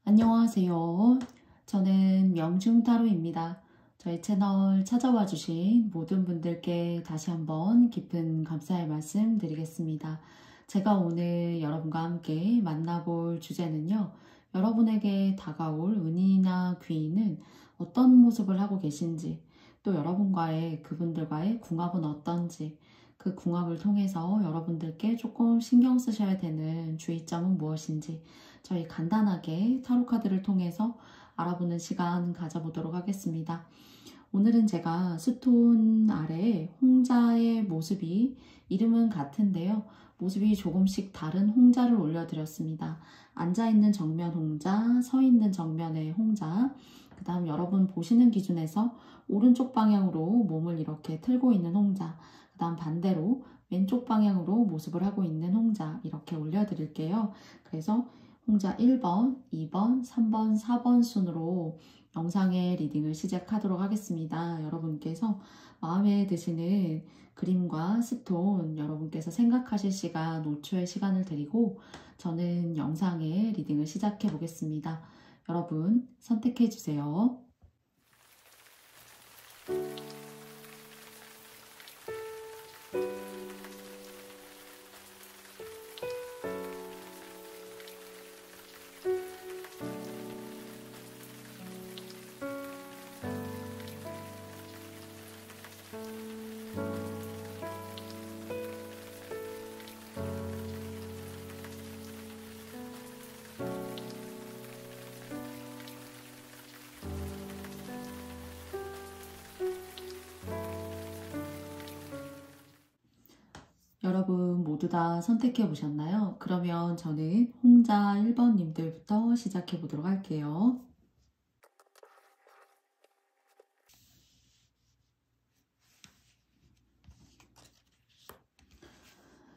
안녕하세요. 저는 명중타로입니다. 저희 채널 찾아와 주신 모든 분들께 다시 한번 깊은 감사의 말씀 드리겠습니다. 제가 오늘 여러분과 함께 만나볼 주제는요. 여러분에게 다가올 은인이나 귀인은 어떤 모습을 하고 계신지, 또 여러분과의 그분들과의 궁합은 어떤지, 그 궁합을 통해서 여러분들께 조금 신경 쓰셔야 되는 주의점은 무엇인지 저희 간단하게 타로 카드를 통해서 알아보는 시간 가져보도록 하겠습니다. 오늘은 제가 스톤 아래에 홍자의 모습이 이름은 같은데요. 모습이 조금씩 다른 홍자를 올려드렸습니다. 앉아있는 정면 홍자, 서있는 정면의 홍자, 그 다음 여러분 보시는 기준에서 오른쪽 방향으로 몸을 이렇게 틀고 있는 홍자, 그 다음 반대로 왼쪽 방향으로 모습을 하고 있는 홍자 이렇게 올려드릴게요. 그래서 홍자 1번, 2번, 3번, 4번 순으로 영상의 리딩을 시작하도록 하겠습니다. 여러분께서 마음에 드시는 그림과 스톤 여러분께서 생각하실 시간, 5초의 시간을 드리고 저는 영상의 리딩을 시작해 보겠습니다. 여러분 선택해 주세요. 여러분 모두 다 선택해 보셨나요? 그러면 저는 홍자 1번님들부터 시작해 보도록 할게요.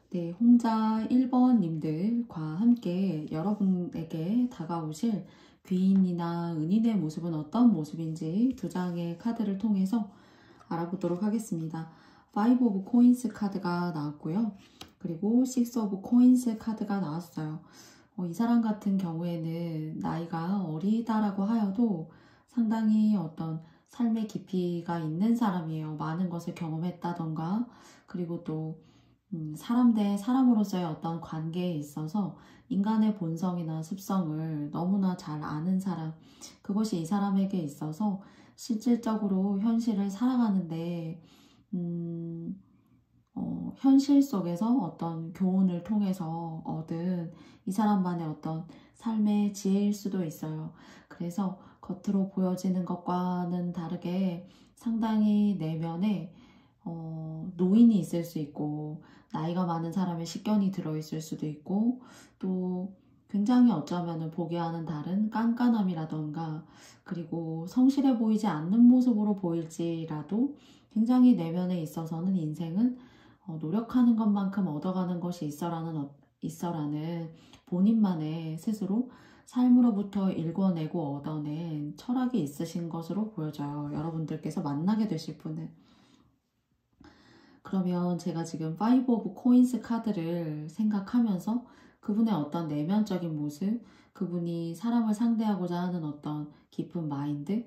네, 홍자 1번님들과 함께 여러분에게 다가오실 귀인이나 은인의 모습은 어떤 모습인지 두 장의 카드를 통해서 알아보도록 하겠습니다. 5 오브 코인스 카드가 나왔고요. 그리고 6 오브 코인스 카드가 나왔어요. 이 사람 같은 경우에는 나이가 어리다라고 하여도 상당히 어떤 삶의 깊이가 있는 사람이에요. 많은 것을 경험했다던가 그리고 또 사람 대 사람으로서의 어떤 관계에 있어서 인간의 본성이나 습성을 너무나 잘 아는 사람, 그것이 이 사람에게 있어서 실질적으로 현실을 살아가는데 현실 속에서 어떤 교훈을 통해서 얻은 이 사람만의 어떤 삶의 지혜일 수도 있어요. 그래서 겉으로 보여지는 것과는 다르게 상당히 내면에 노인이 있을 수 있고 나이가 많은 사람의 식견이 들어있을 수도 있고 또 굉장히 어쩌면 보기와는 다른 깐깐함이라던가 그리고 성실해 보이지 않는 모습으로 보일지라도 굉장히 내면에 있어서는 인생은 노력하는 것만큼 얻어가는 것이 있어라는 본인만의 스스로 삶으로부터 읽어내고 얻어낸 철학이 있으신 것으로 보여져요. 여러분들께서 만나게 되실 분은. 그러면 제가 지금 5 오브 코인스 카드를 생각하면서 그분의 어떤 내면적인 모습, 그분이 사람을 상대하고자 하는 어떤 깊은 마인드,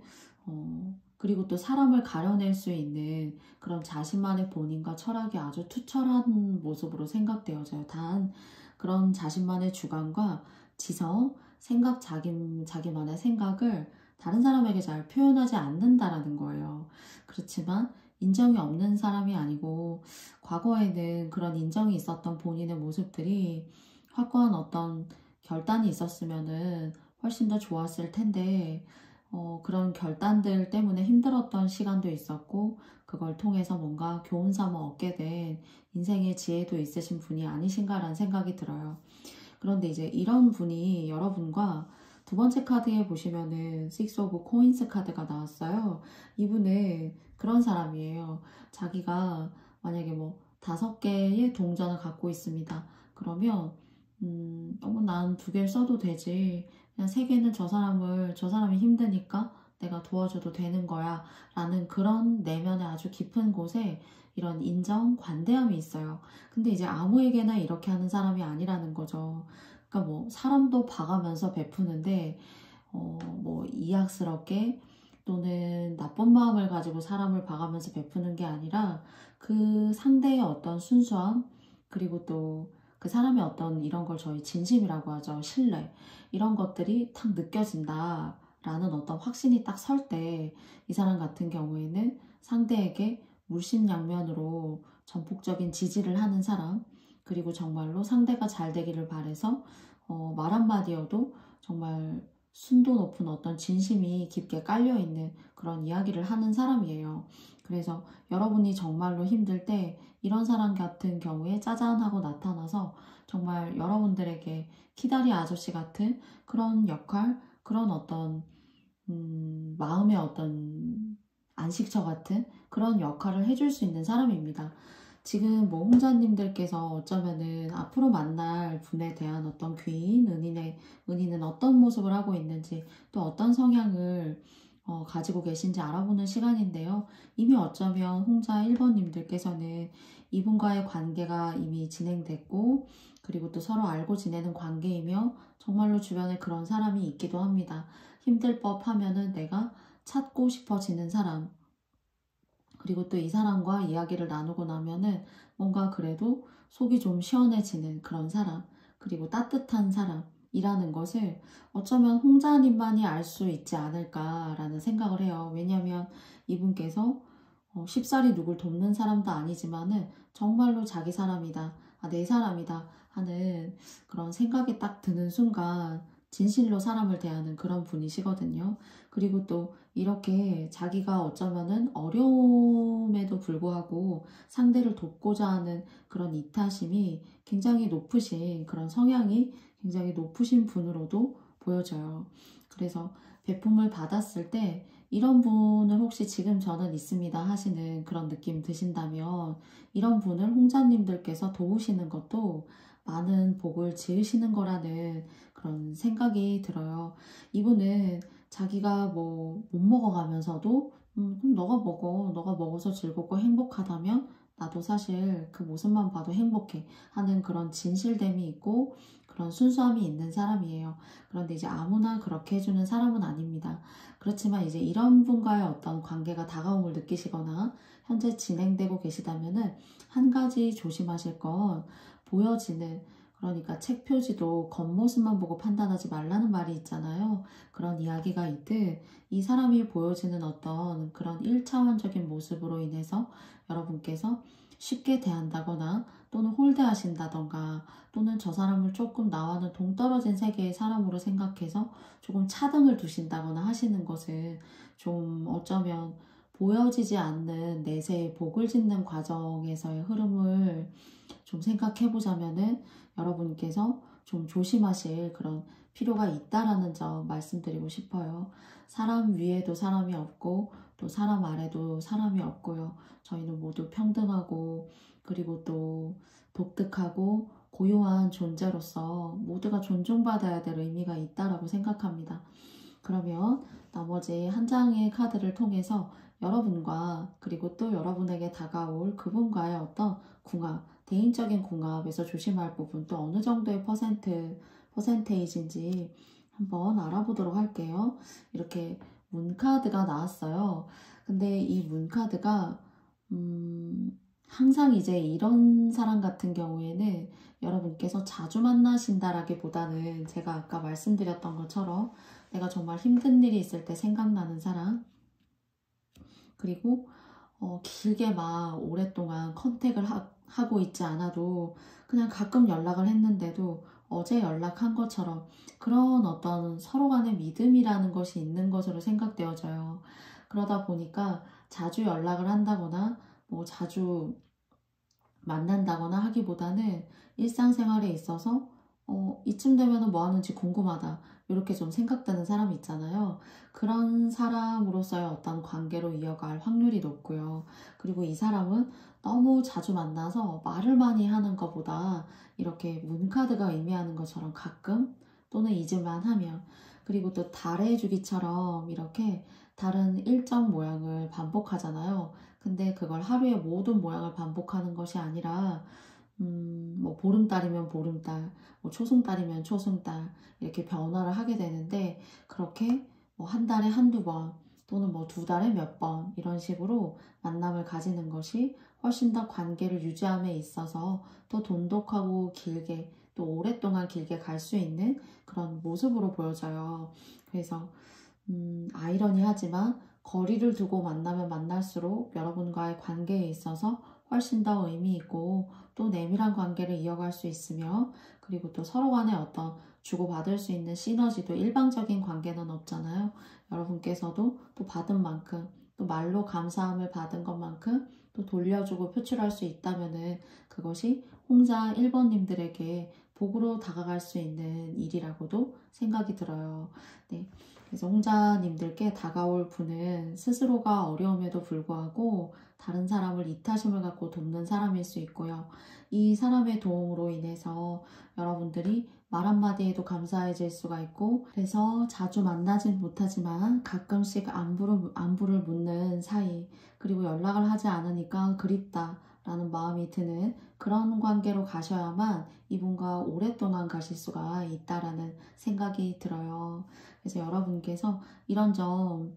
그리고 또 사람을 가려낼 수 있는 그런 자신만의 본인과 철학이 아주 투철한 모습으로 생각되어져요. 단 그런 자신만의 주관과 지성, 생각, 자기만의 생각을 다른 사람에게 잘 표현하지 않는다라는 거예요. 그렇지만 인정이 없는 사람이 아니고 과거에는 그런 인정이 있었던 본인의 모습들이 확고한 어떤 결단이 있었으면은 훨씬 더 좋았을 텐데 그런 결단들 때문에 힘들었던 시간도 있었고 그걸 통해서 뭔가 교훈 삼아 얻게 된 인생의 지혜도 있으신 분이 아니신가라는 생각이 들어요. 그런데 이제 이런 분이 여러분과 두 번째 카드에 보시면은 6 오브 코인스 카드가 나왔어요. 이분은 그런 사람이에요. 자기가 만약에 5개의 동전을 갖고 있습니다. 그러면 난 2개를 써도 되지. 그냥 3개는 저 사람이 힘드니까 내가 도와줘도 되는 거야. 라는 그런 내면의 아주 깊은 곳에 이런 인정, 관대함이 있어요. 근데 이제 아무에게나 이렇게 하는 사람이 아니라는 거죠. 그러니까 뭐 사람도 봐가면서 베푸는데 뭐 이악스럽게 또는 나쁜 마음을 가지고 사람을 봐가면서 베푸는 게 아니라 그 상대의 어떤 순수함, 그리고 또 그 사람의 어떤 이런 걸 저희 진심이라고 하죠. 신뢰. 이런 것들이 탁 느껴진다. 라는 어떤 확신이 딱 설 때 이 사람 같은 경우에는 상대에게 물심양면으로 전폭적인 지지를 하는 사람, 그리고 정말로 상대가 잘 되기를 바라서 말 한마디여도 정말 순도 높은 어떤 진심이 깊게 깔려있는 그런 이야기를 하는 사람이에요. 그래서 여러분이 정말로 힘들 때 이런 사람 같은 경우에 짜잔 하고 나타나서 정말 여러분들에게 키다리 아저씨 같은 그런 역할, 그런 어떤 마음의 어떤 안식처 같은 그런 역할을 해줄 수 있는 사람입니다. 지금 뭐 홍자님들께서 어쩌면은 앞으로 만날 분에 대한 어떤 귀인, 은인은 어떤 모습을 하고 있는지 또 어떤 성향을 가지고 계신지 알아보는 시간인데요. 이미 어쩌면 홍자 1번님들께서는 이분과의 관계가 이미 진행됐고 그리고 또 서로 알고 지내는 관계이며 정말로 주변에 그런 사람이 있기도 합니다. 힘들 법 하면은 내가 찾고 싶어지는 사람, 그리고 또 이 사람과 이야기를 나누고 나면은 뭔가 그래도 속이 좀 시원해지는 그런 사람, 그리고 따뜻한 사람이라는 것을 어쩌면 홍자님만이 알 수 있지 않을까라는 생각을 해요. 왜냐하면 이분께서 쉽사리 누굴 돕는 사람도 아니지만은 정말로 자기 사람이다, 내 사람이다 하는 그런 생각이 딱 드는 순간 진실로 사람을 대하는 그런 분이시거든요. 그리고 또 이렇게 자기가 어쩌면은 어려움에도 불구하고 상대를 돕고자 하는 그런 이타심이 굉장히 높으신 그런 성향이 굉장히 높으신 분으로도 보여져요. 그래서 베품을 받았을 때 이런 분을 혹시 지금 저는 있습니다 하시는 그런 느낌 드신다면 이런 분을 홍자님들께서 도우시는 것도 많은 복을 지으시는 거라는 그런 생각이 들어요. 이분은 자기가 뭐 못 먹어가면서도 그럼 너가 먹어서 즐겁고 행복하다면 나도 사실 그 모습만 봐도 행복해 하는 그런 진실됨이 있고 그런 순수함이 있는 사람이에요. 그런데 이제 아무나 그렇게 해주는 사람은 아닙니다. 그렇지만 이제 이런 분과의 어떤 관계가 다가옴을 느끼시거나 현재 진행되고 계시다면은 한 가지 조심하실 건 보여지는, 그러니까 책 표지도 겉모습만 보고 판단하지 말라는 말이 있잖아요. 그런 이야기가 있듯 이 사람이 보여지는 어떤 그런 1차원적인 모습으로 인해서 여러분께서 쉽게 대한다거나 또는 홀대하신다던가 또는 저 사람을 조금 나와는 동떨어진 세계의 사람으로 생각해서 조금 차등을 두신다거나 하시는 것은 좀 어쩌면 보여지지 않는 내세의 복을 짓는 과정에서의 흐름을 좀 생각해 보자면은 여러분께서 좀 조심하실 그런 필요가 있다라는 점 말씀드리고 싶어요. 사람 위에도 사람이 없고 또 사람 아래도 사람이 없고요. 저희는 모두 평등하고 그리고 또 독특하고 고유한 존재로서 모두가 존중받아야 될 의미가 있다라고 생각합니다. 그러면 나머지 한 장의 카드를 통해서 여러분과 그리고 또 여러분에게 다가올 그분과의 어떤 궁합, 대인적인 궁합에서 조심할 부분 또 어느 정도의 퍼센테이지인지 한번 알아보도록 할게요. 이렇게 문카드가 나왔어요. 근데 이 문카드가 항상 이제 이런 사람 같은 경우에는 여러분께서 자주 만나신다라기보다는 제가 아까 말씀드렸던 것처럼 내가 정말 힘든 일이 있을 때 생각나는 사람, 그리고 길게 막 오랫동안 컨택을 하고 있지 않아도 그냥 가끔 연락을 했는데도 어제 연락한 것처럼 그런 어떤 서로 간의 믿음이라는 것이 있는 것으로 생각되어져요. 그러다 보니까 자주 연락을 한다거나 뭐 자주 만난다거나 하기보다는 일상생활에 있어서 이쯤 되면은 뭐 하는지 궁금하다. 이렇게 좀 생각되는 사람이 있잖아요. 그런 사람으로서의 어떤 관계로 이어갈 확률이 높고요. 그리고 이 사람은 너무 자주 만나서 말을 많이 하는 것보다 이렇게 문카드가 의미하는 것처럼 가끔 또는 잊을만 하면, 그리고 또 달의 주기처럼 이렇게 다른 일정 모양을 반복하잖아요. 근데 그걸 하루에 모든 모양을 반복하는 것이 아니라 뭐 보름달이면 보름달, 뭐 초승달이면 초승달 이렇게 변화를 하게 되는데, 그렇게 뭐 한 달에 한두 번 또는 뭐 두 달에 몇 번 이런 식으로 만남을 가지는 것이 훨씬 더 관계를 유지함에 있어서 또 돈독하고 길게 또 오랫동안 길게 갈 수 있는 그런 모습으로 보여져요. 그래서 아이러니하지만 거리를 두고 만나면 만날수록 여러분과의 관계에 있어서 훨씬 더 의미 있고 또 내밀한 관계를 이어갈 수 있으며, 그리고 또 서로 간에 어떤 주고받을 수 있는 시너지도, 일방적인 관계는 없잖아요. 여러분께서도 또 받은 만큼, 또 말로 감사함을 받은 것만큼 또 돌려주고 표출할 수 있다면은 그것이 홍자 1번님들에게 복으로 다가갈 수 있는 일이라고도 생각이 들어요. 네. 그래서 홍자님들께 다가올 분은 스스로가 어려움에도 불구하고 다른 사람을 이타심을 갖고 돕는 사람일 수 있고요. 이 사람의 도움으로 인해서 여러분들이 말 한마디에도 감사해질 수가 있고, 그래서 자주 만나진 못하지만 가끔씩 안부를 묻는 사이, 그리고 연락을 하지 않으니까 그립다 라는 마음이 드는 그런 관계로 가셔야만 이분과 오랫동안 가실 수가 있다라는 생각이 들어요. 그래서 여러분께서 이런 점,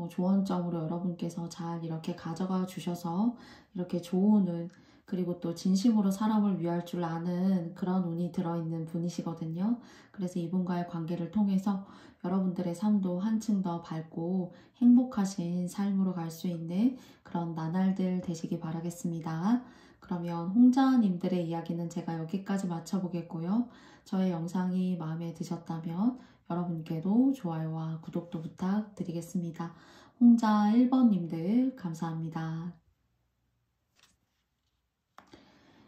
조언점으로 여러분께서 잘 이렇게 가져가 주셔서 이렇게 좋은 운, 그리고 또 진심으로 사람을 위할 줄 아는 그런 운이 들어있는 분이시거든요. 그래서 이분과의 관계를 통해서 여러분들의 삶도 한층 더 밝고 행복하신 삶으로 갈 수 있는 그런 나날들 되시기 바라겠습니다. 그러면 홍자님들의 이야기는 제가 여기까지 마쳐보겠고요. 저의 영상이 마음에 드셨다면 여러분께도 좋아요와 구독도 부탁드리겠습니다. 홍자 1번님들 감사합니다.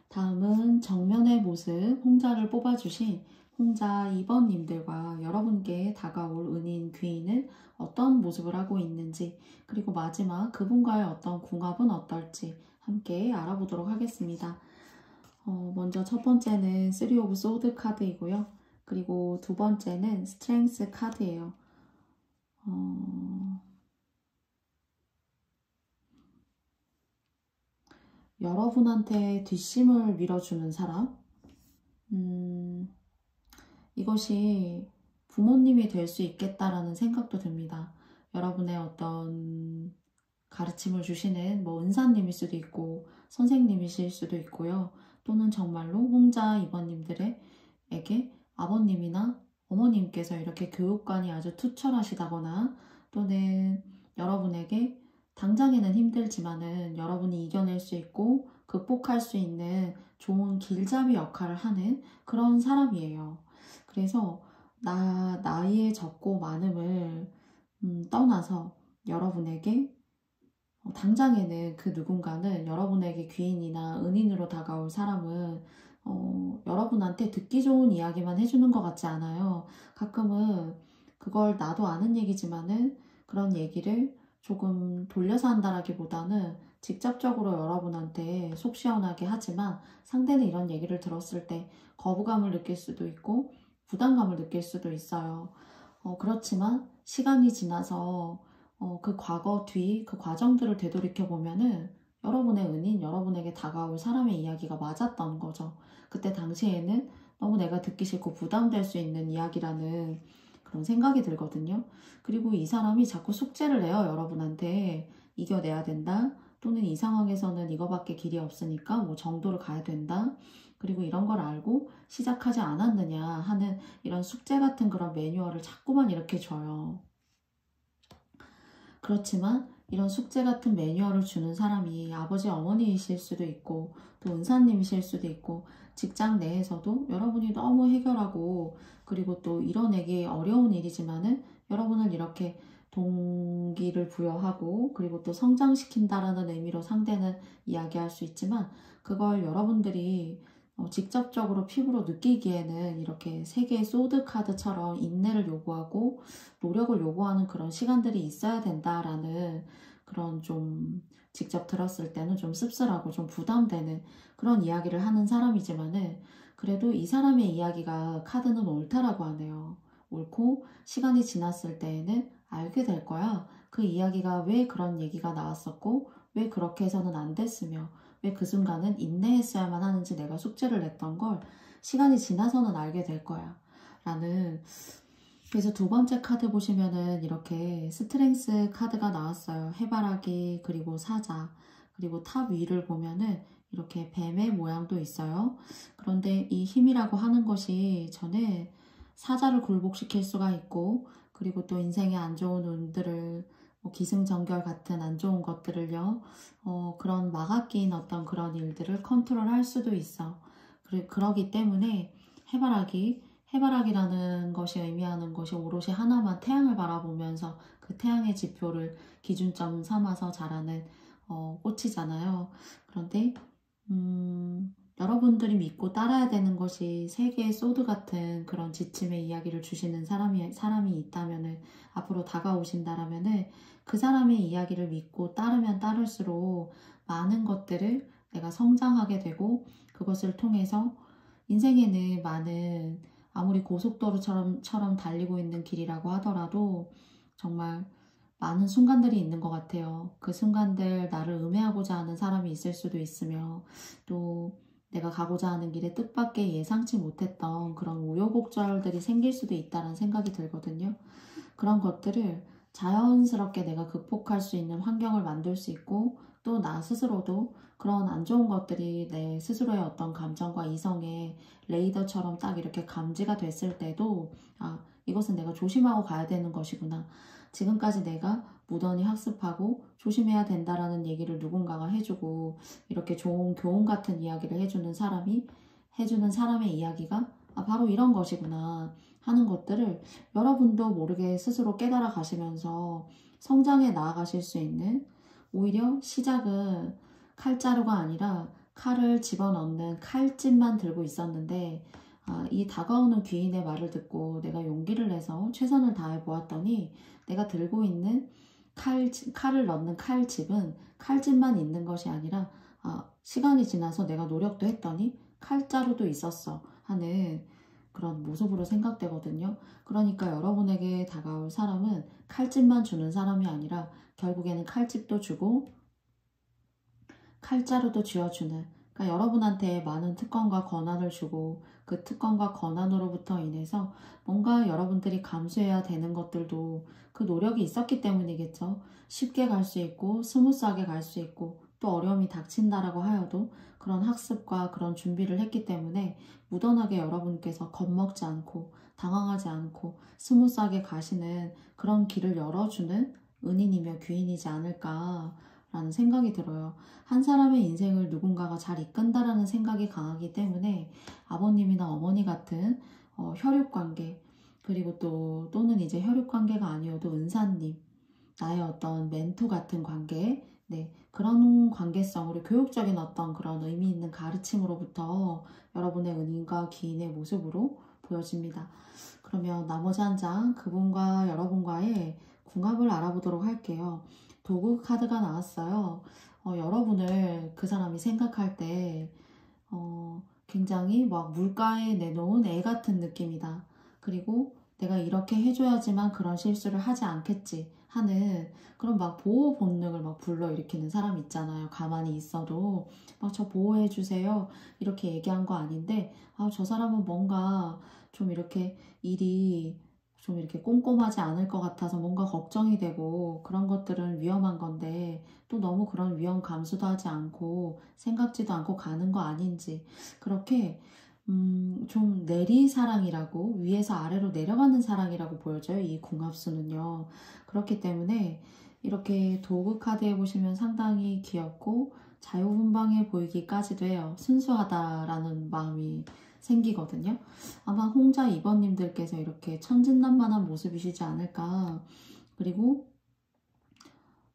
다음은 정면의 모습 홍자를 뽑아주신 홍자 2번님들과 여러분께 다가올 은인 귀인은 어떤 모습을 하고 있는지, 그리고 마지막 그분과의 어떤 궁합은 어떨지 함께 알아보도록 하겠습니다. 먼저 첫 번째는 3 오브 소드 카드이고요. 그리고 두 번째는 스트렝스 카드예요. 여러분한테 뒷심을 밀어주는 사람? 이것이 부모님이 될 수 있겠다라는 생각도 듭니다. 여러분의 어떤 가르침을 주시는 뭐 은사님일 수도 있고 선생님이실 수도 있고요. 또는 정말로 홍자 이번님들에게 아버님이나 어머님께서 이렇게 교육관이 아주 투철하시다거나, 또는 여러분에게 당장에는 힘들지만은 여러분이 이겨낼 수 있고 극복할 수 있는 좋은 길잡이 역할을 하는 그런 사람이에요. 그래서 나이의 적고 많음을 떠나서 여러분에게 당장에는 그 누군가는 여러분에게 귀인이나 은인으로 다가올 사람은 여러분한테 듣기 좋은 이야기만 해주는 것 같지 않아요. 가끔은 그걸 나도 아는 얘기지만은 그런 얘기를 조금 돌려서 한다라기보다는 직접적으로 여러분한테 속 시원하게 하지만 상대는 이런 얘기를 들었을 때 거부감을 느낄 수도 있고 부담감을 느낄 수도 있어요. 그렇지만 시간이 지나서 그 과거 뒤 그 과정들을 되돌이켜 보면은 여러분의 은인, 여러분에게 다가올 사람의 이야기가 맞았던 거죠. 그때 당시에는 너무 내가 듣기 싫고 부담될 수 있는 이야기라는 그런 생각이 들거든요. 그리고 이 사람이 자꾸 숙제를 내요, 여러분한테. 이겨내야 된다. 또는 이 상황에서는 이거밖에 길이 없으니까 뭐 정도를 가야 된다. 그리고 이런 걸 알고 시작하지 않았느냐 하는 이런 숙제 같은 그런 매뉴얼을 자꾸만 이렇게 줘요. 그렇지만 이런 숙제 같은 매뉴얼을 주는 사람이 아버지 어머니이실 수도 있고 또 은사님이실 수도 있고, 직장 내에서도 여러분이 너무 해결하고 그리고 또 이뤄내기 어려운 일이지만은 여러분을 이렇게 동기를 부여하고 그리고 또 성장시킨다라는 의미로 상대는 이야기할 수 있지만, 그걸 여러분들이 직접적으로 피부로 느끼기에는 이렇게 세 개의 소드 카드처럼 인내를 요구하고 노력을 요구하는 그런 시간들이 있어야 된다라는 그런 좀 직접 들었을 때는 좀 씁쓸하고 좀 부담되는 그런 이야기를 하는 사람이지만은 그래도 이 사람의 이야기가 카드는 옳다라고 하네요. 옳고 시간이 지났을 때에는 알게 될 거야. 그 이야기가 왜 그런 얘기가 나왔었고 왜 그렇게 해서는 안 됐으며 왜 그 순간은 인내했어야만 하는지 내가 숙제를 냈던 걸 시간이 지나서는 알게 될 거야. 라는. 그래서 두 번째 카드 보시면은 이렇게 스트렝스 카드가 나왔어요. 해바라기, 그리고 사자, 그리고 탑 위를 보면은 이렇게 뱀의 모양도 있어요. 그런데 이 힘이라고 하는 것이 저는 사자를 굴복시킬 수가 있고, 그리고 또 인생의 안 좋은 운들을 기승전결 같은 안 좋은 것들을요, 그런 막아낀 어떤 그런 일들을 컨트롤할 수도 있어. 그러기 때문에 해바라기라는 것이 의미하는 것이 오롯이 하나만 태양을 바라보면서 그 태양의 지표를 기준점 삼아서 자라는 꽃이잖아요. 그런데 여러분들이 믿고 따라야 되는 것이 세계의 소드 같은 그런 지침의 이야기를 주시는 사람이 있다면은 앞으로 다가오신다라면은 그 사람의 이야기를 믿고 따르면 따를수록 많은 것들을 내가 성장하게 되고 그것을 통해서 인생에는 많은 아무리 고속도로처럼 달리고 있는 길이라고 하더라도 정말 많은 순간들이 있는 것 같아요. 그 순간들 나를 음해하고자 하는 사람이 있을 수도 있으며 또 내가 가고자 하는 길에 뜻밖의 예상치 못했던 그런 우여곡절들이 생길 수도 있다는 생각이 들거든요. 그런 것들을 자연스럽게 내가 극복할 수 있는 환경을 만들 수 있고 또 나 스스로도 그런 안 좋은 것들이 내 스스로의 어떤 감정과 이성의 레이더처럼 딱 이렇게 감지가 됐을 때도 이것은 내가 조심하고 가야 되는 것이구나. 지금까지 내가 무던히 학습하고 조심해야 된다라는 얘기를 누군가가 해주고 이렇게 좋은 교훈 같은 이야기를 해주는 사람의 이야기가 바로 이런 것이구나 하는 것들을 여러분도 모르게 스스로 깨달아 가시면서 성장해 나아가실 수 있는, 오히려 시작은 칼자루가 아니라 칼을 집어넣는 칼집만 들고 있었는데 이 다가오는 귀인의 말을 듣고 내가 용기를 내서 최선을 다해 보았더니 내가 들고 있는 칼을 넣는 칼집은 칼집만 있는 것이 아니라 시간이 지나서 내가 노력도 했더니 칼자루도 있었어 하는 그런 모습으로 생각되거든요. 그러니까 여러분에게 다가올 사람은 칼집만 주는 사람이 아니라 결국에는 칼집도 주고 칼자루도 쥐어주는, 그러니까 여러분한테 많은 특권과 권한을 주고 그 특권과 권한으로부터 인해서 뭔가 여러분들이 감수해야 되는 것들도 그 노력이 있었기 때문이겠죠. 쉽게 갈 수 있고 스무스하게 갈 수 있고 또 어려움이 닥친다라고 하여도 그런 학습과 그런 준비를 했기 때문에 무던하게 여러분께서 겁먹지 않고 당황하지 않고 스무스하게 가시는 그런 길을 열어주는 은인이며 귀인이지 않을까라는 생각이 들어요. 한 사람의 인생을 누군가가 잘 이끈다라는 생각이 강하기 때문에 아버님이나 어머니 같은 혈육관계, 그리고 또는 이제 혈육관계가 아니어도 은사님, 나의 어떤 멘토 같은 관계, 그런 관계성으로 교육적인 어떤 그런 의미 있는 가르침으로부터 여러분의 은인과 귀인의 모습으로 보여집니다. 그러면 나머지 한 장 그분과 여러분과의 궁합을 알아보도록 할게요. 도구 카드가 나왔어요. 여러분을 그 사람이 생각할 때 굉장히 막 물가에 내놓은 애 같은 느낌이다. 그리고 내가 이렇게 해줘야지만 그런 실수를 하지 않겠지 하는 그런 막 보호 본능을 막 불러일으키는 사람 있잖아요. 가만히 있어도 막 저 보호해주세요 이렇게 얘기한 거 아닌데 저 사람은 뭔가 좀 이렇게 일이 좀 이렇게 꼼꼼하지 않을 것 같아서 뭔가 걱정이 되고 그런 것들은 위험한 건데 또 너무 그런 위험 감수도 하지 않고 생각지도 않고 가는 거 아닌지 그렇게 좀 내리사랑이라고 위에서 아래로 내려가는 사랑이라고 보여져요. 이 궁합수는요. 그렇기 때문에 이렇게 도구 카드에 보시면 상당히 귀엽고 자유분방해 보이기까지도 해요. 순수하다라는 마음이 생기거든요. 아마 홍자 2번님들께서 이렇게 천진난만한 모습이시지 않을까. 그리고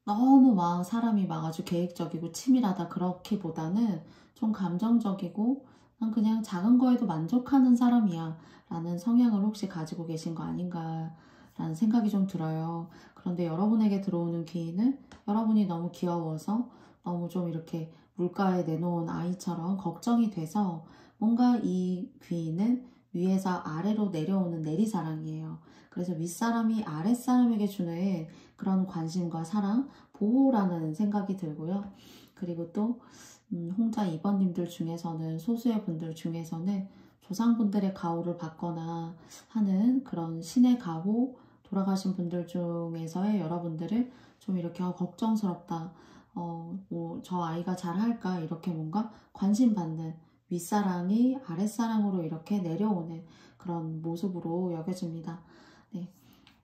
너무 막 사람이 막 아주 계획적이고 치밀하다 그렇기보다는 좀 감정적이고 난 그냥 작은 거에도 만족하는 사람이야 라는 성향을 혹시 가지고 계신 거 아닌가 라는 생각이 좀 들어요. 그런데 여러분에게 들어오는 귀인은 여러분이 너무 귀여워서 너무 좀 이렇게 물가에 내놓은 아이처럼 걱정이 돼서 뭔가 이 귀인은 위에서 아래로 내려오는 내리사랑이에요. 그래서 윗사람이 아랫사람에게 주는 그런 관심과 사랑, 보호라는 생각이 들고요. 그리고 또 홍자 2번님들 중에서는 소수의 분들 중에서는 조상분들의 가호를 받거나 하는 그런 신의 가호, 돌아가신 분들 중에서의 여러분들을 좀 이렇게 걱정스럽다. 뭐 저 아이가 잘할까 이렇게 뭔가 관심받는 윗사랑이 아랫사랑으로 이렇게 내려오는 그런 모습으로 여겨집니다. 네.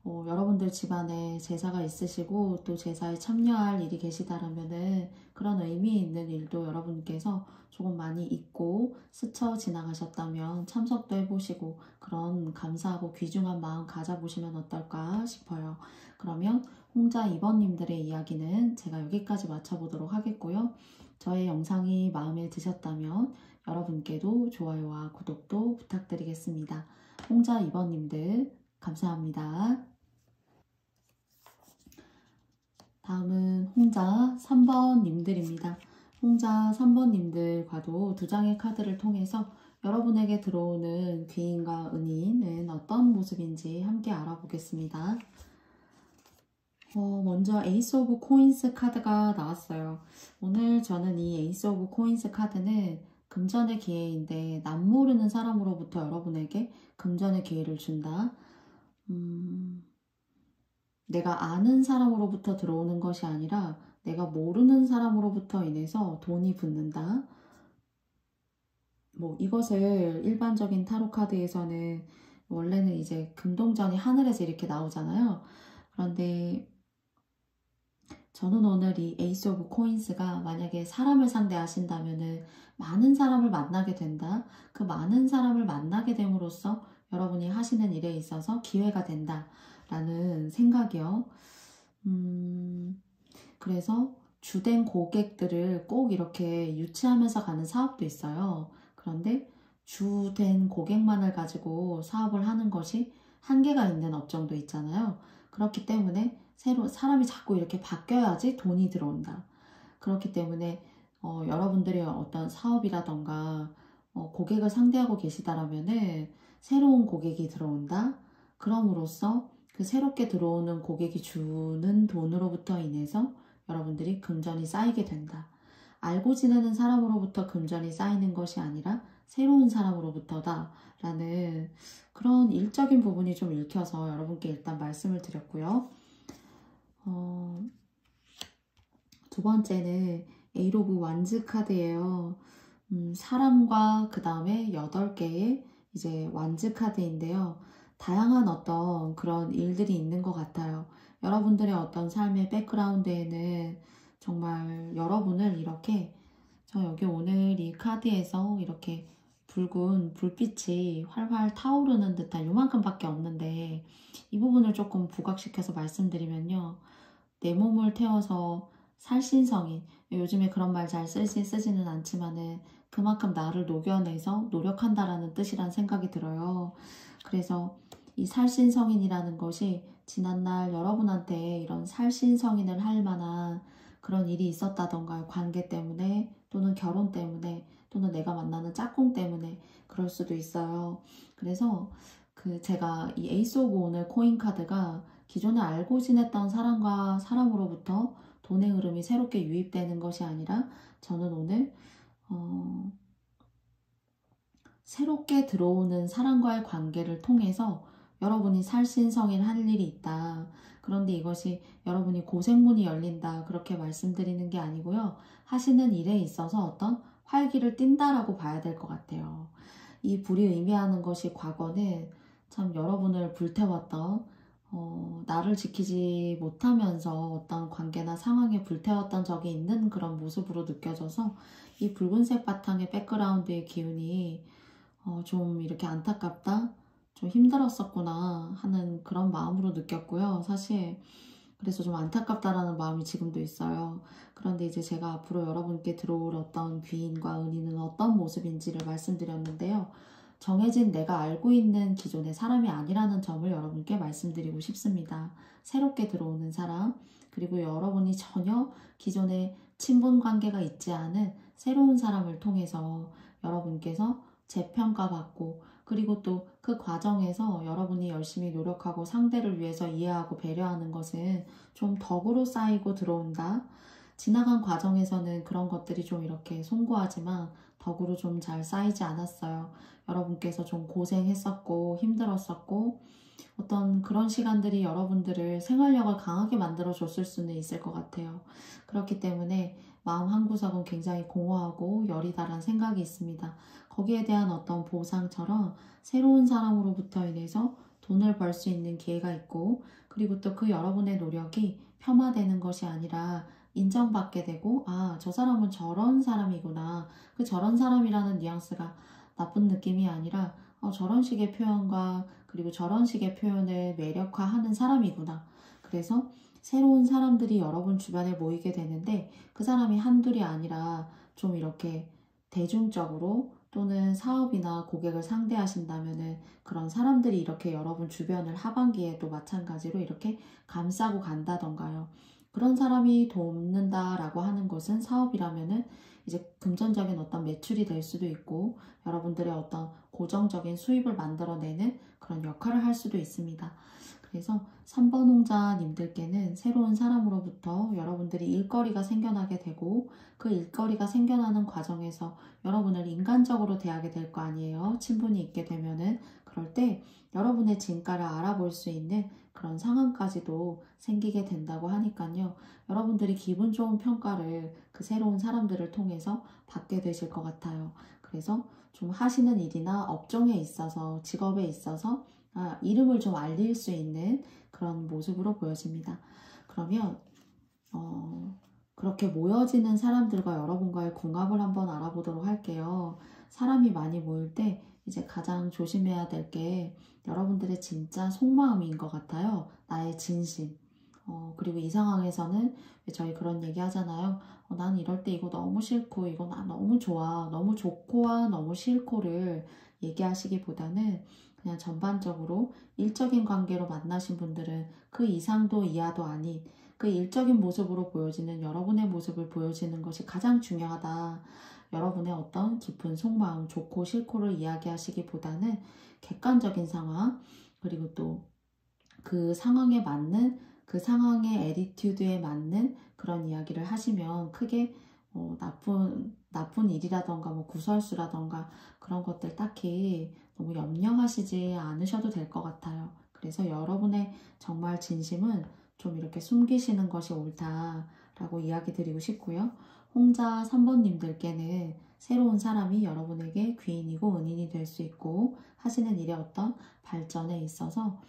여러분들 집안에 제사가 있으시고 또 제사에 참여할 일이 계시다라면은 그런 의미 있는 일도 여러분께서 조금 많이 잊고 스쳐 지나가셨다면 참석도 해보시고 그런 감사하고 귀중한 마음 가져보시면 어떨까 싶어요. 그러면 홍자 2번님들의 이야기는 제가 여기까지 마쳐보도록 하겠고요. 저의 영상이 마음에 드셨다면 여러분께도 좋아요와 구독도 부탁드리겠습니다. 홍자 2번님들 감사합니다. 다음은 홍자 3번님들입니다. 홍자 3번님들과도 두 장의 카드를 통해서 여러분에게 들어오는 귀인과 은인은 어떤 모습인지 함께 알아보겠습니다. 먼저 에이스 오브 코인스 카드가 나왔어요. 오늘 저는 이 에이스 오브 코인스 카드는 금전의 기회인데 남모르는 사람으로부터 여러분에게 금전의 기회를 준다. 내가 아는 사람으로부터 들어오는 것이 아니라 내가 모르는 사람으로부터 인해서 돈이 붙는다. 뭐 이것을 일반적인 타로 카드에서는 원래는 이제 금동전이 하늘에서 이렇게 나오잖아요. 그런데 저는 오늘 이 에이스 오브 코인스가 만약에 사람을 상대하신다면은 많은 사람을 만나게 된다. 그 많은 사람을 만나게 됨으로써 여러분이 하시는 일에 있어서 기회가 된다. 라는 생각이요. 그래서 주된 고객들을 꼭 이렇게 유치하면서 가는 사업도 있어요. 그런데 주된 고객만을 가지고 사업을 하는 것이 한계가 있는 업종도 있잖아요. 그렇기 때문에 새로 사람이 자꾸 이렇게 바뀌어야지 돈이 들어온다. 그렇기 때문에 여러분들의 어떤 사업이라던가 고객을 상대하고 계시다라면은 새로운 고객이 들어온다. 그럼으로써 그 새롭게 들어오는 고객이 주는 돈으로부터 인해서 여러분들이 금전이 쌓이게 된다. 알고 지내는 사람으로부터 금전이 쌓이는 것이 아니라 새로운 사람으로부터다 라는 그런 일적인 부분이 좀 읽혀서 여러분께 일단 말씀을 드렸고요. 두 번째는 에이트 오브 완즈 카드예요. 사람과 그 다음에 8개의 이제 완즈 카드인데요. 다양한 어떤 그런 일들이 있는 것 같아요. 여러분들의 어떤 삶의 백그라운드에는 정말 여러분을 이렇게 저 여기 오늘 이 카드에서 이렇게 붉은 불빛이 활활 타오르는 듯한 요만큼밖에 없는데 이 부분을 조금 부각시켜서 말씀드리면요. 내 몸을 태워서 살신성인 요즘에 그런 말 잘 쓰지는 않지만은 그만큼 나를 녹여내서 노력한다라는 뜻이란 생각이 들어요. 그래서 이 살신성인이라는 것이 지난날 여러분한테 이런 살신성인을 할 만한 그런 일이 있었다던가 관계 때문에 또는 결혼 때문에 또는 내가 만나는 짝꿍 때문에 그럴 수도 있어요. 그래서 제가 이 에이스 오브 오늘 코인 카드가 기존에 알고 지냈던 사람과 사람으로부터 돈의 흐름이 새롭게 유입되는 것이 아니라 저는 오늘 새롭게 들어오는 사람과의 관계를 통해서 여러분이 살신성인 할 일이 있다. 그런데 이것이 여러분이 고생문이 열린다. 그렇게 말씀드리는 게 아니고요. 하시는 일에 있어서 어떤 활기를 띈다라고 봐야 될 것 같아요. 이 불이 의미하는 것이 과거는 참 여러분을 불태웠던 나를 지키지 못하면서 어떤 관계나 상황에 불태웠던 적이 있는 그런 모습으로 느껴져서 이 붉은색 바탕의 백그라운드의 기운이 좀 이렇게 안타깝다, 좀 힘들었었구나 하는 그런 마음으로 느꼈고요. 사실 그래서 좀 안타깝다라는 마음이 지금도 있어요. 그런데 이제 제가 앞으로 여러분께 들어올 어떤 귀인과 은인은 어떤 모습인지를 말씀드렸는데요. 정해진 내가 알고 있는 기존의 사람이 아니라는 점을 여러분께 말씀드리고 싶습니다. 새롭게 들어오는 사람, 그리고 여러분이 전혀 기존에 친분 관계가 있지 않은 새로운 사람을 통해서 여러분께서 재평가받고, 그리고 또 그 과정에서 여러분이 열심히 노력하고 상대를 위해서 이해하고 배려하는 것은 좀 덕으로 쌓이고 들어온다. 지나간 과정에서는 그런 것들이 좀 이렇게 송구하지만 덕으로 좀 잘 쌓이지 않았어요. 여러분께서 좀 고생했었고 힘들었었고 어떤 그런 시간들이 여러분들을 생활력을 강하게 만들어 줬을 수는 있을 것 같아요. 그렇기 때문에 마음 한구석은 굉장히 공허하고 여리다란 생각이 있습니다. 거기에 대한 어떤 보상처럼 새로운 사람으로부터 인해서 돈을 벌 수 있는 기회가 있고, 그리고 또 그 여러분의 노력이 폄하되는 것이 아니라 인정받게 되고, 아, 저 사람은 저런 사람이구나. 그 저런 사람이라는 뉘앙스가 나쁜 느낌이 아니라 저런 식의 표현과 그리고 저런 식의 표현을 매력화하는 사람이구나. 그래서 새로운 사람들이 여러분 주변에 모이게 되는데 그 사람이 한둘이 아니라 좀 이렇게 대중적으로 또는 사업이나 고객을 상대하신다면은 그런 사람들이 이렇게 여러분 주변을 하반기에도 마찬가지로 이렇게 감싸고 간다던가요. 그런 사람이 돕는다라고 하는 것은 사업이라면은 이제 금전적인 어떤 매출이 될 수도 있고 여러분들의 어떤 고정적인 수입을 만들어내는 그런 역할을 할 수도 있습니다. 그래서 3번 홍자님들께는 새로운 사람으로부터 여러분들이 일거리가 생겨나게 되고 그 일거리가 생겨나는 과정에서 여러분을 인간적으로 대하게 될 거 아니에요. 친분이 있게 되면은 그럴 때 여러분의 진가를 알아볼 수 있는 그런 상황까지도 생기게 된다고 하니까요. 여러분들이 기분 좋은 평가를 그 새로운 사람들을 통해서 받게 되실 것 같아요. 그래서 좀 하시는 일이나 업종에 있어서 직업에 있어서 이름을 좀 알릴 수 있는 그런 모습으로 보여집니다. 그러면 그렇게 모여지는 사람들과 여러분과의 궁합을 한번 알아보도록 할게요. 사람이 많이 모일 때 이제 가장 조심해야 될 게 여러분들의 진짜 속마음인 것 같아요. 나의 진심. 그리고 이 상황에서는 저희 그런 얘기 하잖아요. 난 이럴 때 이거 너무 싫고 이거 나 너무 좋아. 너무 좋고와 너무 싫고를 얘기하시기보다는 그냥 전반적으로 일적인 관계로 만나신 분들은 그 이상도 이하도 아닌 그 일적인 모습으로 보여지는 여러분의 모습을 보여지는 것이 가장 중요하다. 여러분의 어떤 깊은 속마음, 좋고 싫고를 이야기하시기보다는 객관적인 상황, 그리고 또 그 상황에 맞는 그 상황의 애티튜드에 맞는 그런 이야기를 하시면 크게 나쁜 일이라던가 뭐 구설수라던가 그런 것들 딱히 너무 염려하시지 않으셔도 될 것 같아요. 그래서 여러분의 정말 진심은 좀 이렇게 숨기시는 것이 옳다라고 이야기 드리고 싶고요. 홍자 3번님들께는 새로운 사람이 여러분에게 귀인이고 은인이 될 수 있고 하시는 일의 어떤 발전에 있어서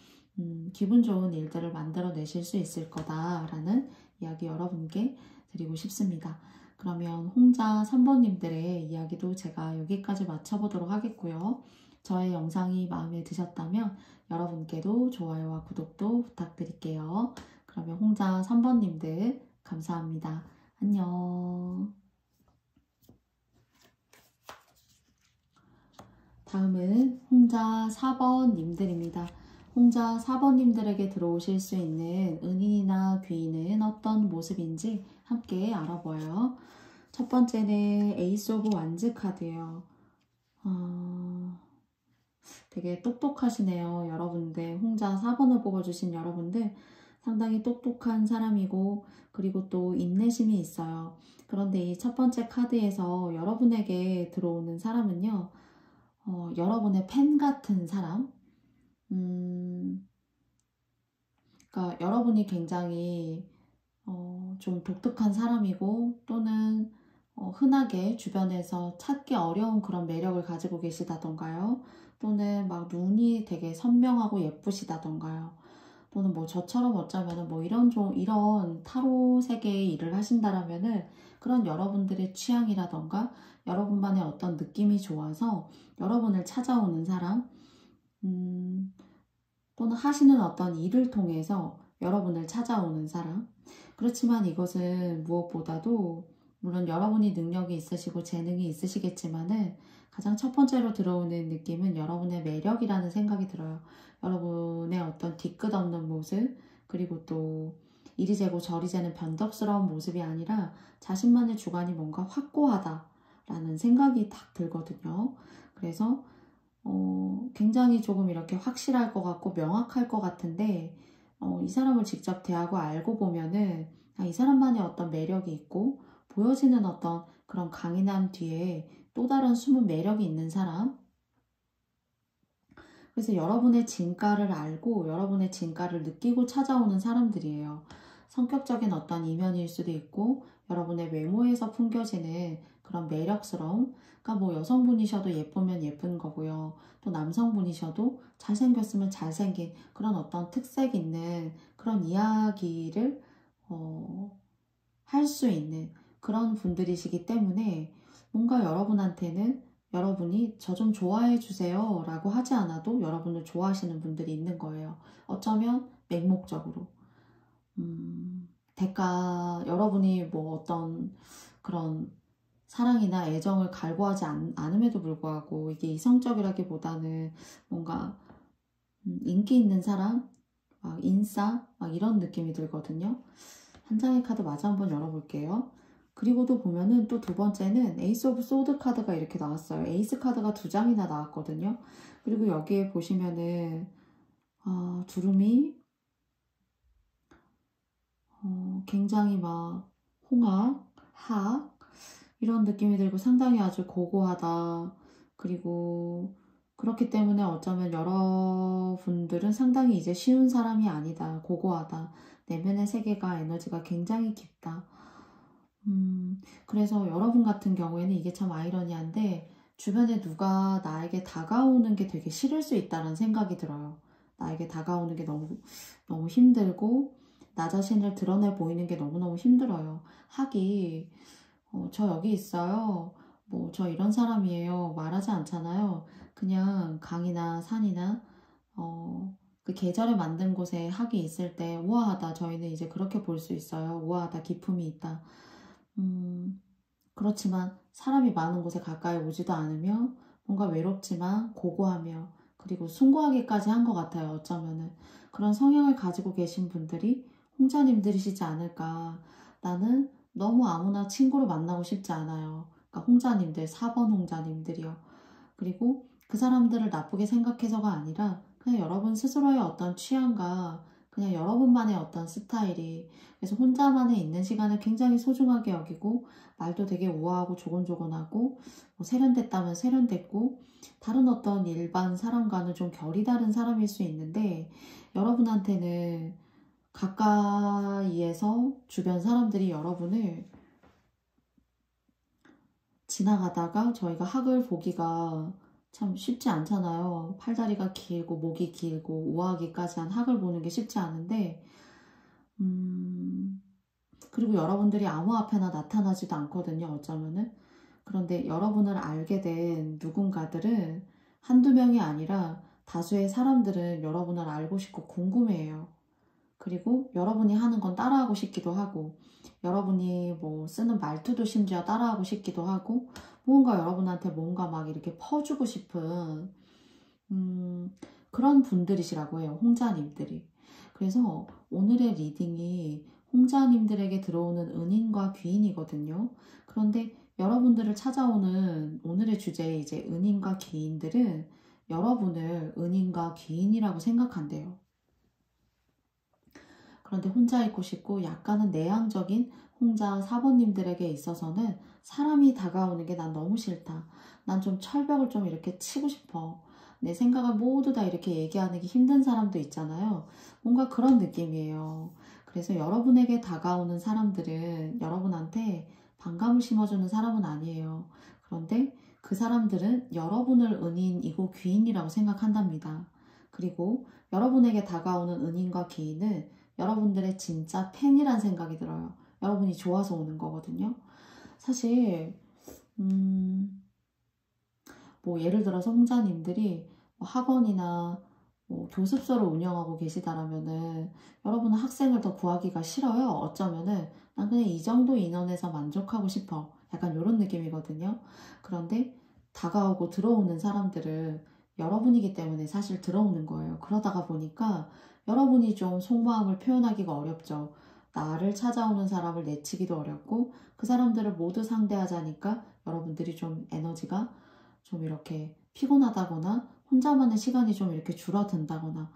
기분 좋은 일들을 만들어내실 수 있을 거다라는 이야기 여러분께 드리고 싶습니다. 그러면 홍자 3번님들의 이야기도 제가 여기까지 마쳐보도록 하겠고요. 저의 영상이 마음에 드셨다면 여러분께도 좋아요와 구독도 부탁드릴게요. 그러면 홍자 3번님들 감사합니다. 안녕. 다음은 홍자 4번님들입니다. 홍자 4번님들에게 들어오실 수 있는 은인이나 귀인은 어떤 모습인지 함께 알아보아요. 첫 번째는 에이스 오브 완즈 카드예요. 되게 똑똑하시네요. 여러분들 홍자 4번을 뽑아주신 여러분들 상당히 똑똑한 사람이고 그리고 또 인내심이 있어요. 그런데 이 첫 번째 카드에서 여러분에게 들어오는 사람은요. 여러분의 팬 같은 사람? 그러니까 여러분이 굉장히 좀 독특한 사람이고 또는 흔하게 주변에서 찾기 어려운 그런 매력을 가지고 계시다던가요. 또는 막 눈이 되게 선명하고 예쁘시다던가요. 또는 뭐 저처럼 어쩌면은 뭐 이런 타로 세계의 일을 하신다라면은 그런 여러분들의 취향이라던가 여러분만의 어떤 느낌이 좋아서 여러분을 찾아오는 사람, 또는 하시는 어떤 일을 통해서 여러분을 찾아오는 사람. 그렇지만 이것은 무엇보다도 물론 여러분이 능력이 있으시고 재능이 있으시겠지만은 가장 첫 번째로 들어오는 느낌은 여러분의 매력이라는 생각이 들어요. 여러분의 어떤 뒤끝 없는 모습, 그리고 또 이리 재고 저리 재는 변덕스러운 모습이 아니라 자신만의 주관이 뭔가 확고하다라는 생각이 딱 들거든요. 그래서 굉장히 조금 이렇게 확실할 것 같고 명확할 것 같은데 이 사람을 직접 대하고 알고 보면은 이 사람만의 어떤 매력이 있고 보여지는 어떤 그런 강인함 뒤에 또 다른 숨은 매력이 있는 사람. 그래서 여러분의 진가를 알고 여러분의 진가를 느끼고 찾아오는 사람들이에요. 성격적인 어떤 이면일 수도 있고 여러분의 외모에서 풍겨지는 그런 매력스러움. 그러니까 뭐 여성분이셔도 예쁘면 예쁜 거고요. 또 남성분이셔도 잘생겼으면 잘생긴 그런 어떤 특색 있는 그런 이야기를 할 수 있는 그런 분들이시기 때문에 뭔가 여러분한테는 여러분이 저 좀 좋아해 주세요 라고 하지 않아도 여러분을 좋아하시는 분들이 있는 거예요. 어쩌면 맹목적으로. 여러분이 뭐 어떤 그런 사랑이나 애정을 갈구하지 않음에도 불구하고 이게 이성적이라기보다는 뭔가 인기 있는 사람, 막 인싸, 막 이런 느낌이 들거든요. 한 장의 카드 마저 한번 열어볼게요. 그리고 또 보면은 또 두 번째는 에이스 오브 소드 카드가 이렇게 나왔어요. 에이스 카드가 두 장이나 나왔거든요. 그리고 여기에 보시면은 두루미 굉장히 막 홍학, 학 이런 느낌이 들고 상당히 아주 고고하다. 그리고 그렇기 때문에 어쩌면 여러분들은 상당히 이제 쉬운 사람이 아니다. 고고하다. 내면의 세계가 에너지가 굉장히 깊다. 그래서 여러분 같은 경우에는 이게 참 아이러니한데 주변에 누가 나에게 다가오는 게 되게 싫을 수 있다는 생각이 들어요. 나에게 다가오는 게 너무 힘들고 나 자신을 드러내 보이는 게 너무너무 힘들어요. 하기 저 여기 있어요. 뭐 저 이런 사람이에요. 말하지 않잖아요. 그냥 강이나 산이나 그 계절에 만든 곳에 학이 있을 때 우아하다. 저희는 이제 그렇게 볼 수 있어요. 우아하다. 기품이 있다. 그렇지만 사람이 많은 곳에 가까이 오지도 않으며 뭔가 외롭지만 고고하며 그리고 숭고하기까지 한 것 같아요. 어쩌면은 그런 성향을 가지고 계신 분들이 홍자님들이시지 않을까. 나는 너무 아무나 친구로 만나고 싶지 않아요. 그러니까 홍자님들, 4번 홍자님들이요. 그리고 그 사람들을 나쁘게 생각해서가 아니라 그냥 여러분 스스로의 어떤 취향과 그냥 여러분만의 어떤 스타일이 그래서 혼자만의 있는 시간을 굉장히 소중하게 여기고 말도 되게 우아하고 조곤조곤하고 뭐 세련됐다면 세련됐고 다른 어떤 일반 사람과는 좀 결이 다른 사람일 수 있는데 여러분한테는 가까이에서 주변 사람들이 여러분을 지나가다가 저희가 학을 보기가 참 쉽지 않잖아요. 팔다리가 길고 목이 길고 우아하기까지 한 학을 보는 게 쉽지 않은데 그리고 여러분들이 아무 앞에나 나타나지도 않거든요. 어쩌면은. 그런데 여러분을 알게 된 누군가들은 한두 명이 아니라 다수의 사람들은 여러분을 알고 싶고 궁금해해요. 그리고 여러분이 하는 건 따라하고 싶기도 하고 여러분이 뭐 쓰는 말투도 심지어 따라하고 싶기도 하고 뭔가 여러분한테 뭔가 막 이렇게 퍼주고 싶은 그런 분들이시라고 해요. 홍자님들이. 그래서 오늘의 리딩이 홍자님들에게 들어오는 은인과 귀인이거든요. 그런데 여러분들을 찾아오는 오늘의 주제의 이제 은인과 귀인들은 여러분을 은인과 귀인이라고 생각한대요. 그런데 혼자 있고 싶고 약간은 내향적인 홍자 사번님들에게 있어서는 사람이 다가오는 게 난 너무 싫다. 난 좀 철벽을 좀 이렇게 치고 싶어. 내 생각을 모두 다 이렇게 얘기하는 게 힘든 사람도 있잖아요. 뭔가 그런 느낌이에요. 그래서 여러분에게 다가오는 사람들은 여러분한테 반감을 심어주는 사람은 아니에요. 그런데 그 사람들은 여러분을 은인이고 귀인이라고 생각한답니다. 그리고 여러분에게 다가오는 은인과 귀인은 여러분들의 진짜 팬이란 생각이 들어요. 여러분이 좋아서 오는 거거든요. 사실 뭐 예를 들어서 홍자님들이 뭐 학원이나 뭐 교습소를 운영하고 계시다라면은 여러분은 학생을 더 구하기가 싫어요. 어쩌면은 난 그냥 이 정도 인원에서 만족하고 싶어. 약간 이런 느낌이거든요. 그런데 다가오고 들어오는 사람들은 여러분이기 때문에 사실 들어오는 거예요. 그러다가 보니까 여러분이 좀 속마음을 표현하기가 어렵죠. 나를 찾아오는 사람을 내치기도 어렵고 그 사람들을 모두 상대하자니까 여러분들이 좀 에너지가 좀 이렇게 피곤하다거나 혼자만의 시간이 좀 이렇게 줄어든다거나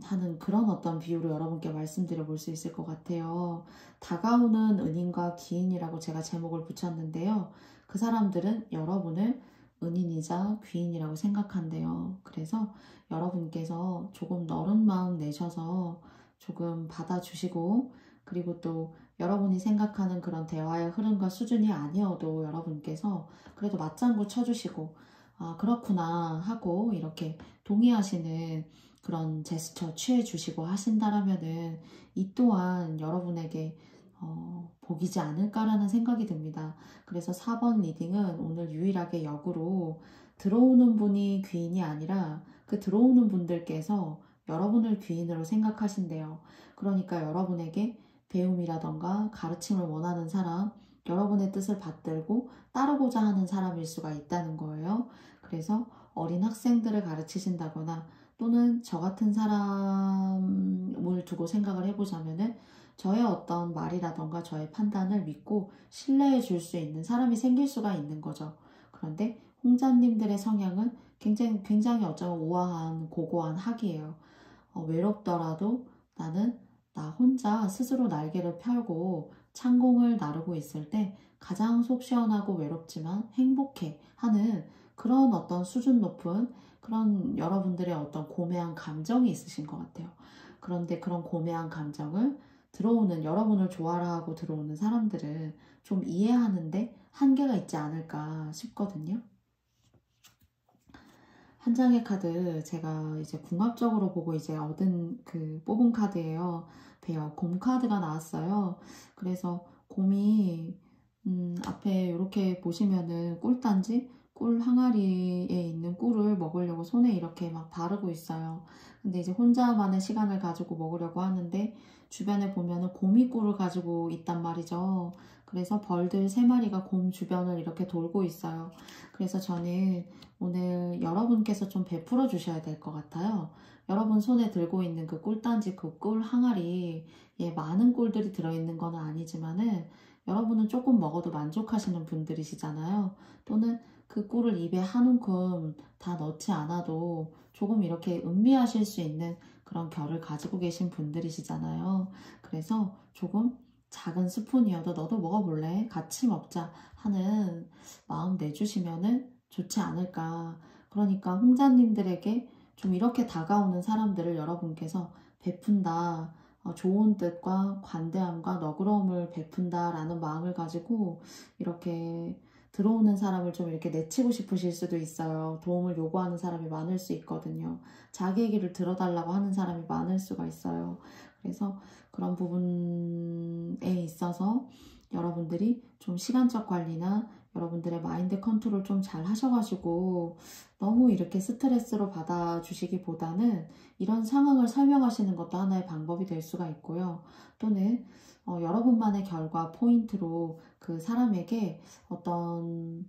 하는 그런 어떤 비유로 여러분께 말씀드려 볼 수 있을 것 같아요. 다가오는 은인과 귀인이라고 제가 제목을 붙였는데요. 그 사람들은 여러분을 은인이자 귀인이라고 생각한대요. 그래서 여러분께서 조금 너른 마음 내셔서 조금 받아주시고 그리고 또 여러분이 생각하는 그런 대화의 흐름과 수준이 아니어도 여러분께서 그래도 맞장구 쳐주시고 아 그렇구나 하고 이렇게 동의하시는 그런 제스처 취해주시고 하신다라면은 이 또한 여러분에게 복이지 않을까라는 생각이 듭니다. 그래서 4번 리딩은 오늘 유일하게 역으로 들어오는 분이 귀인이 아니라 그 들어오는 분들께서 여러분을 귀인으로 생각하신대요. 그러니까 여러분에게 배움이라던가 가르침을 원하는 사람, 여러분의 뜻을 받들고 따르고자 하는 사람일 수가 있다는 거예요. 그래서 어린 학생들을 가르치신다거나 또는 저 같은 사람을 두고 생각을 해보자면은 저의 어떤 말이라던가 저의 판단을 믿고 신뢰해 줄 수 있는 사람이 생길 수가 있는 거죠. 그런데 홍자님들의 성향은 굉장히 어쩌면 우아한 고고한 학이에요. 외롭더라도 나는 나 혼자 스스로 날개를 펴고 창공을 나르고 있을 때 가장 속 시원하고 외롭지만 행복해 하는 그런 어떤 수준 높은 그런 여러분들의 어떤 고매한 감정이 있으신 것 같아요. 그런데 그런 고매한 감정을 들어오는 여러분을 좋아라 하고 들어오는 사람들은 좀 이해하는데 한계가 있지 않을까 싶거든요. 한 장의 카드 제가 이제 궁합적으로 보고 이제 얻은 그 뽑은 카드예요. 배어 곰 카드가 나왔어요. 그래서 곰이 앞에 이렇게 보시면은 꿀단지 꿀 항아리에 있는 꿀을 먹으려고 손에 이렇게 막 바르고 있어요. 근데 이제 혼자만의 시간을 가지고 먹으려고 하는데 주변에 보면은 곰이 꿀을 가지고 있단 말이죠. 그래서 벌들 3마리가 곰 주변을 이렇게 돌고 있어요. 그래서 저는 오늘 여러분께서 좀 베풀어 주셔야 될 것 같아요. 여러분 손에 들고 있는 그 꿀단지 그 꿀 항아리 많은 꿀들이 들어있는 건 아니지만은 여러분은 조금 먹어도 만족하시는 분들이시잖아요. 또는 그 꿀을 입에 한 움큼 다 넣지 않아도 조금 이렇게 음미하실 수 있는 그런 결을 가지고 계신 분들이시잖아요. 그래서 조금 작은 스푼이어도 너도 먹어볼래? 같이 먹자 하는 마음 내주시면은 좋지 않을까. 그러니까 홍자님들에게 좀 이렇게 다가오는 사람들을 여러분께서 베푼다. 좋은 뜻과 관대함과 너그러움을 베푼다라는 마음을 가지고 이렇게 들어오는 사람을 좀 이렇게 내치고 싶으실 수도 있어요. 도움을 요구하는 사람이 많을 수 있거든요. 자기 얘기를 들어달라고 하는 사람이 많을 수가 있어요. 그래서 그런 부분에 있어서 여러분들이 좀 시간적 관리나 여러분들의 마인드 컨트롤 좀 잘 하셔가지고 너무 이렇게 스트레스로 받아주시기보다는 이런 상황을 설명하시는 것도 하나의 방법이 될 수가 있고요. 또는 여러분만의 결과 포인트로 그 사람에게 어떤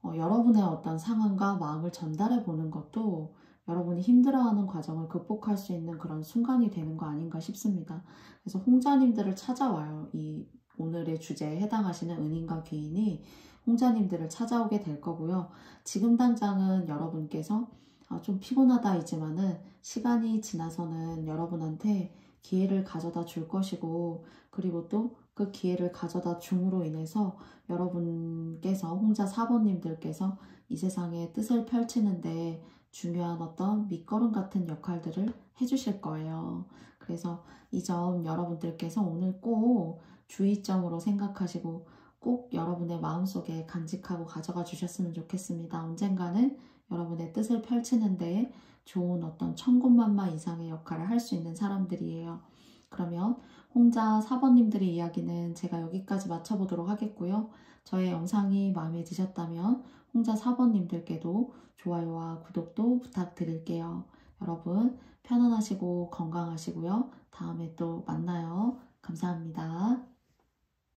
여러분의 어떤 상황과 마음을 전달해 보는 것도 여러분이 힘들어하는 과정을 극복할 수 있는 그런 순간이 되는 거 아닌가 싶습니다. 그래서 홍자님들을 찾아와요. 이 오늘의 주제에 해당하시는 은인과 귀인이 홍자님들을 찾아오게 될 거고요. 지금 당장은 여러분께서 좀 피곤하다이지만은 시간이 지나서는 여러분한테 기회를 가져다 줄 것이고 그리고 또 그 기회를 가져다 줌으로 인해서 여러분께서 홍자 4번님들께서 이 세상에 뜻을 펼치는데 중요한 어떤 밑거름 같은 역할들을 해주실 거예요. 그래서 이 점 여러분들께서 오늘 꼭 주의점으로 생각하시고 꼭 여러분의 마음속에 간직하고 가져가 주셨으면 좋겠습니다. 언젠가는 여러분의 뜻을 펼치는 데에 좋은 어떤 천군만마 이상의 역할을 할 수 있는 사람들이에요. 그러면 홍자 4번님들의 이야기는 제가 여기까지 마쳐보도록 하겠고요. 저의 영상이 마음에 드셨다면 홍자 4번님들께도 좋아요와 구독도 부탁드릴게요. 여러분 편안하시고 건강하시고요. 다음에 또 만나요. 감사합니다.